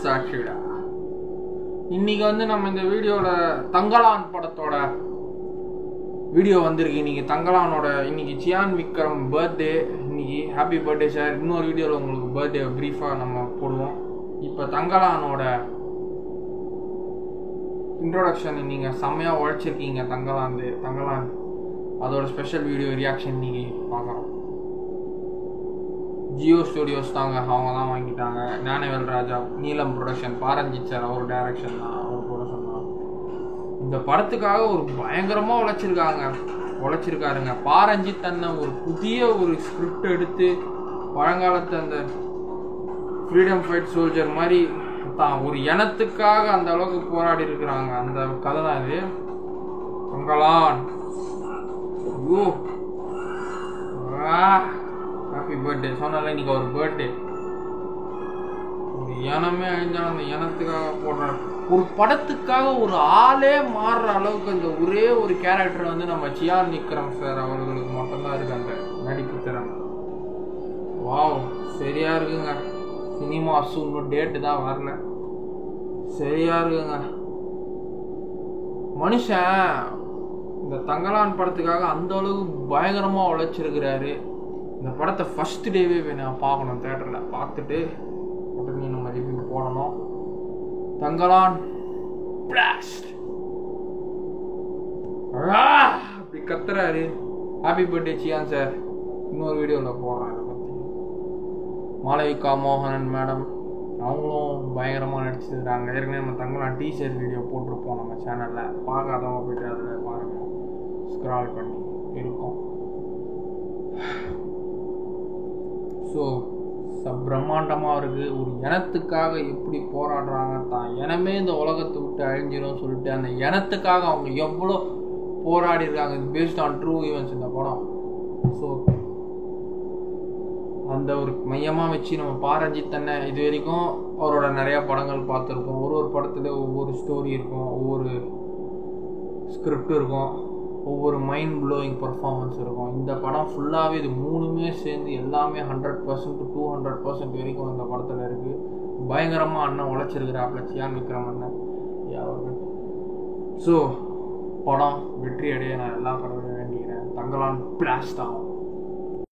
சாட்சிடா. இன்னைக்கு வந்து நம்ம இந்த வீடியோல தங்கலான் படத்தோட வீடியோ வந்திருக்கு. இன்னைக்கு தங்கலானோட இன்னைக்கு சியான் விக்ரம் பர்த்டே. இன்னைக்கு ஹாப்பி பர்த்டே சார். இன்னொரு வீடியோவில் உங்களுக்கு பர்த்டே ப்ரீஃபாக நம்ம போடுவோம். இப்போ தங்கலானோட இன்ட்ரோடக்ஷன் நீங்கள் செம்மையாக உழைச்சிருக்கீங்க. தங்கலான் அதோட ஸ்பெஷல் வீடியோ ரியாக்ஷன் இன்னைக்கு பார்க்குறோம். ஜியோ ஸ்டுடியோஸ் தாங்க, அவங்க தான் வாங்கிட்டாங்க. ஞானவேல் ராஜா, நீலம் ப்ரொடக்ஷன், பாரஞ்சித் சார் அவர் டைரக்ஷன் தான், அவர் ப்ரொடக்ஷன் தான். இந்த படத்துக்காக ஒரு பயங்கரமாக உழைச்சிருக்காருங்க பாரஞ்சித் அண்ணன். ஒரு புதிய ஒரு ஸ்கிரிப்ட் எடுத்து பழங்காலத்து அந்த ஃப்ரீடம் ஃபைட் சோல்ஜர் மாதிரி தான் ஒரு இனத்துக்காக அந்த அளவுக்கு போராடி இருக்கிறாங்க. அந்த கதை தான் இது. தங்கலான். ஐயோ ஹாப்பி பர்த்டே. சொன்னால இன்னைக்கு ஒரு பர்த்டே. ஒரு இனமே அழிஞ்சாலும் அந்த இனத்துக்காக போடுறாரு. ஒரு படத்துக்காக ஒரு ஆளே மாறுற அளவுக்கு அந்த ஒரே ஒரு கேரக்டர் வந்து நம்ம சியான் விக்ரம் சார் அவர்களுக்கு மட்டும்தான் இருக்கு அந்த நடிப்பு திறமை. வாவ், சரியா இருக்குங்க. சினிமாஸு இன்னும் டேட்டு தான் வரல. சரியா இருக்குங்க. மனுஷன் இந்த தங்கலான் படத்துக்காக அந்த அளவுக்கு பயங்கரமாக உழைச்சிருக்கிறாரு. இந்த படத்தை ஃபர்ஸ்ட் டேவே நான் பார்க்கணும் தேட்டரில். பார்த்துட்டு உடனே நம்ம ரிவ்யூ போடணும். தங்கலான் பிளாஸ்ட் அப்படி கத்துறாரு. Happy birthday Chiyaan sir. இன்னொரு வீடியோவில் போடுறேன் இதை பற்றி. மாளவிகா மோகனன் மேடம் அவங்களும் பயங்கரமாக நடிச்சிருக்கிறாங்க. ஏற்கனவே நம்ம தங்கலான் டீசர் வீடியோ போட்டிருப்போம் நம்ம சேனலில். பார்க்காதவங்க போய்ட்டு அதில் பாருங்கள், ஸ்க்ரால் பண்ணி இருக்கும். ஸோ பிரம்மாண்டமாக இருக்குது. ஒரு இனத்துக்காக எப்படி போராடுறாங்க. தான் இனமே இந்த உலகத்தை விட்டு அழிஞ்சிடும் சொல்லிட்டு அந்த இனத்துக்காக அவங்க எவ்வளோ போராடி இருக்காங்க. இது பேஸ்ட் ஆன் ட்ரூ ஈவெண்ட்ஸ் இந்த படம். ஸோ அந்த ஒரு மையமாக வச்சு நம்ம பாரஞ்சித் அண்ணன் இது வரைக்கும் அவரோட நிறையா படங்கள் பார்த்துருக்கோம். ஒரு படத்தில் ஒவ்வொரு ஸ்டோரி இருக்கும், ஒவ்வொரு ஸ்கிரிப்ட் இருக்கும், ஒவ்வொரு மைண்ட் ப்ளோயிங் பர்ஃபார்மன்ஸ் இருக்கும். இந்த படம் ஃபுல்லாகவே இது மூணுமே சேர்ந்து எல்லாமே 100% to 200% வரைக்கும் இந்த படத்தில் இருக்குது. பயங்கரமாக அண்ணன் உழைச்சிருக்கிறாப்புல சியான் விக்ரம் அண்ணன் அவர்கள். ஸோ படம் வெற்றி அடைய நான் எல்லா படத்தையும் வேண்டிக்கிறேன். தங்கலான் பிளாஸ்ட் ஆகும்.